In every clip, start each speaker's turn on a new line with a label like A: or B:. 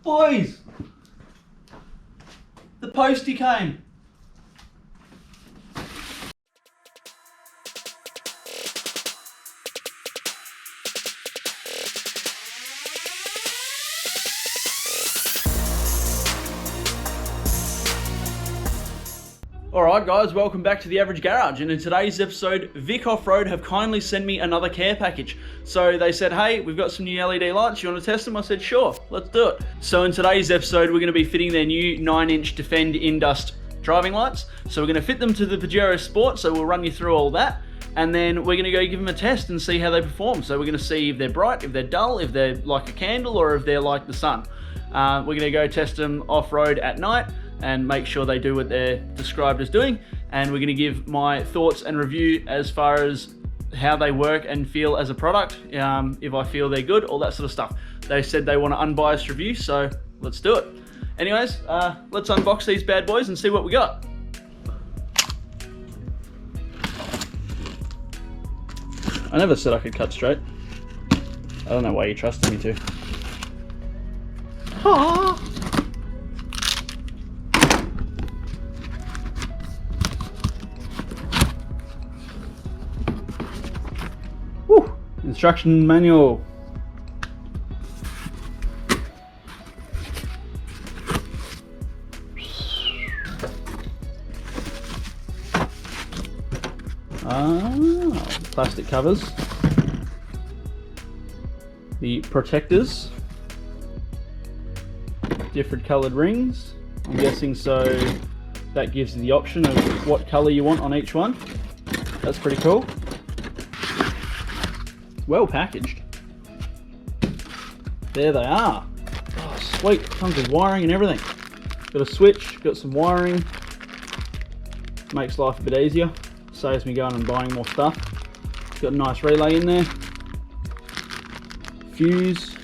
A: Boys! The postie came. Alright guys, welcome back to The Average Garage, and in today's episode, Vic Off-Road have kindly sent me another care package. So they said, hey, we've got some new LED lights, you want to test them? I said, sure, let's do it. So in today's episode, we're going to be fitting their new 9-inch Defend In-Dust driving lights. So we're going to fit them to the Pajero Sport, so we'll run you through all that. And then we're going to go give them a test and see how they perform. So we're going to see if they're bright, if they're dull, if they're like a candle, or if they're like the sun. We're going to go test them off-road at night and make sure they do what they're described as doing. And we're going to give my thoughts and review as far as how they work and feel as a product, if I feel they're good, all that sort of stuff. They said they want an unbiased review, so let's do it. Anyways, let's unbox these bad boys and see what we got. I never said I could cut straight. I don't know why you trusted me to. Ah. Woo. Instruction manual. Plastic covers. The protectors. Different coloured rings. I'm guessing so that gives you the option of what colour you want on each one. That's pretty cool. Well packaged. There they are. Oh, sweet. Comes with wiring and everything. Got a switch, got some wiring. Makes life a bit easier. Saves me going and buying more stuff. Got a nice relay in there. Fuse.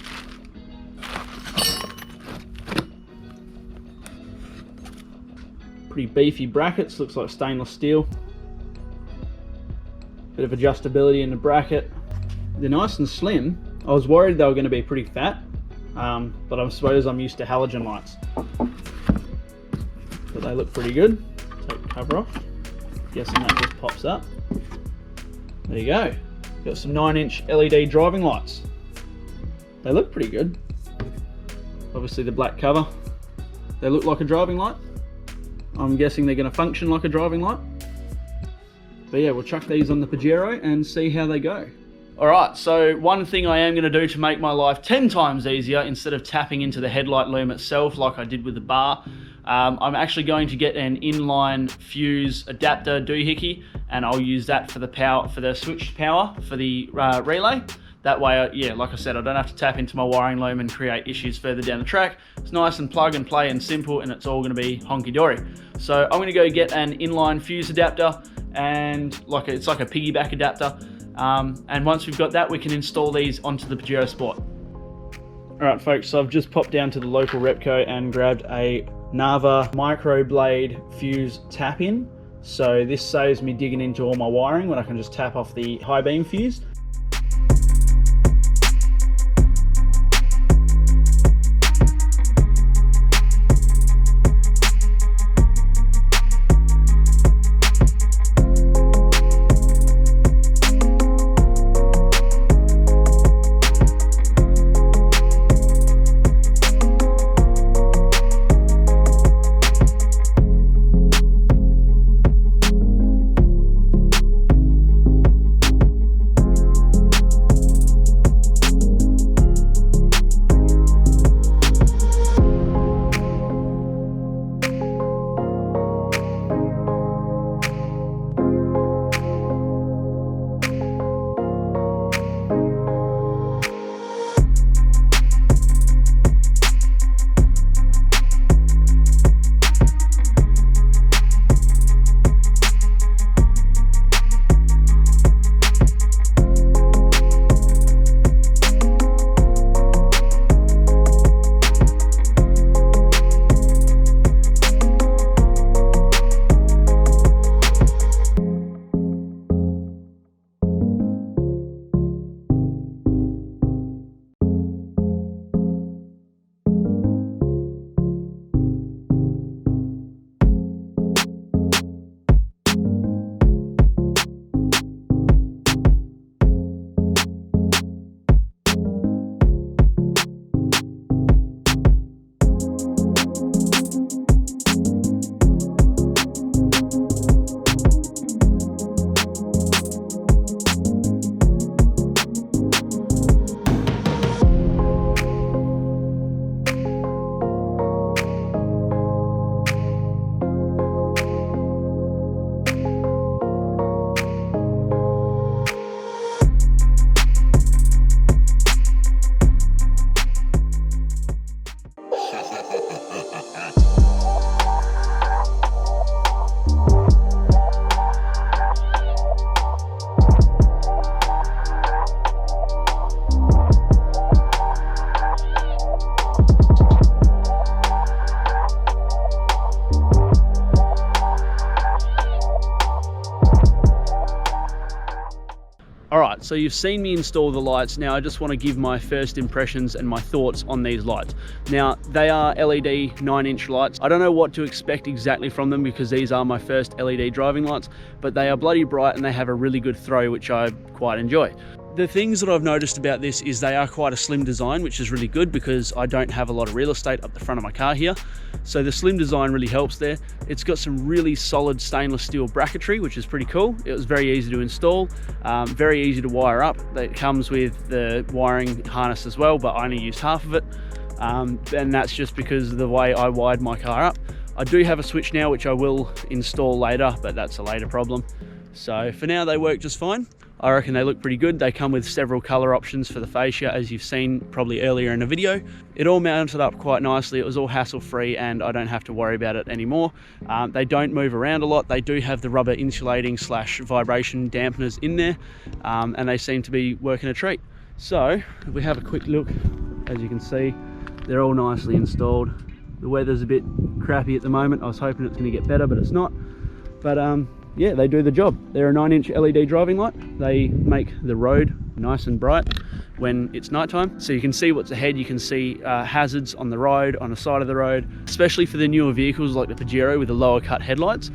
A: Pretty beefy brackets, looks like stainless steel. Bit of adjustability in the bracket. They're nice and slim. I was worried they were going to be pretty fat, but I suppose I'm used to halogen lights. But they look pretty good. Take the cover off. Guessing that just pops up. There you go. Got some 9-inch LED driving lights. They look pretty good. Obviously the black cover. They look like a driving light. I'm guessing they're going to function like a driving light. But yeah, we'll chuck these on the Pajero and see how they go. Alright, so one thing I am going to do to make my life 10 times easier, instead of tapping into the headlight loom itself like I did with the bar, I'm actually going to get an inline fuse adapter doohickey, and I'll use that for the power, for the switched power for the relay. That way, yeah, like I said, I don't have to tap into my wiring loom and create issues further down the track. It's nice and plug and play and simple, and it's all going to be honky-dory. So I'm going to go get an inline fuse adapter, and it's like a piggyback adapter. And once we've got that, we can install these onto the Pajero Sport. Alright folks, so I've just popped down to the local Repco and grabbed a Narva microblade fuse tap-in. So this saves me digging into all my wiring when I can just tap off the high beam fuse. So you've seen me install the lights. Now I just want to give my first impressions and my thoughts on these lights. Now they are LED 9-inch lights. I don't know what to expect exactly from them because these are my first LED driving lights, but they are bloody bright and they have a really good throw, which I quite enjoy. The things that I've noticed about this is they are quite a slim design, which is really good because I don't have a lot of real estate up the front of my car here. So the slim design really helps there. It's got some really solid stainless steel bracketry, which is pretty cool. It was very easy to install, very easy to wire up. It comes with the wiring harness as well, but I only used half of it. And that's just because of the way I wired my car up. I do have a switch now, which I will install later, but that's a later problem. So for now, they work just fine. I reckon they look pretty good. They come with several color options for the fascia, as you've seen probably earlier in the video. It all mounted up quite nicely. It was all hassle-free and I don't have to worry about it anymore. They don't move around a lot. They do have the rubber insulating / vibration dampeners in there, and they seem to be working a treat. So if we have a quick look, as you can see, they're all nicely installed. The weather's a bit crappy at the moment. I was hoping it's going to get better, but it's not. But yeah, they do the job. They're a 9-inch LED driving light. They make the road nice and bright when it's nighttime. So you can see what's ahead. You can see hazards on the road, on the side of the road, especially for the newer vehicles like the Pajero with the lower cut headlights.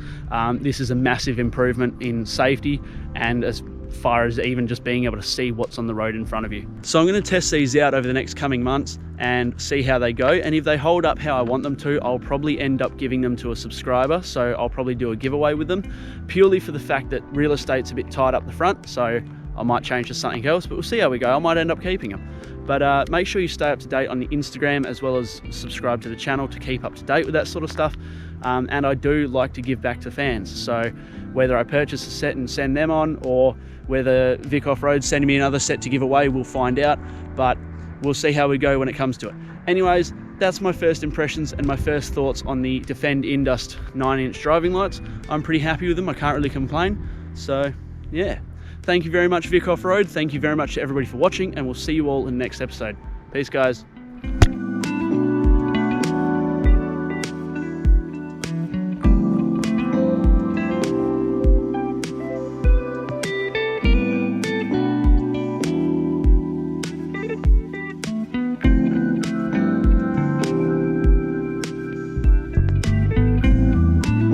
A: This is a massive improvement in safety and as far as even just being able to see what's on the road in front of you. So I'm going to test these out over the next coming months and see how they go, and if they hold up how I want them to, I'll probably end up giving them to a subscriber. So I'll probably do a giveaway with them, purely for the fact that real estate's a bit tight up the front, so I might change to something else, but we'll see how we go. I might end up keeping them. But make sure you stay up to date on the Instagram, as well as subscribe to the channel to keep up to date with that sort of stuff. And I do like to give back to fans, so whether I purchase a set and send them on, or whether Vic Off-Road's sending me another set to give away, we'll find out, but we'll see how we go when it comes to it. Anyways, that's my first impressions and my first thoughts on the Defend Indust 9-inch driving lights. I'm pretty happy with them. I can't really complain. So yeah, thank you very much, Vic Off-Road. Thank you very much to everybody for watching, and we'll see you all in the next episode. Peace, guys.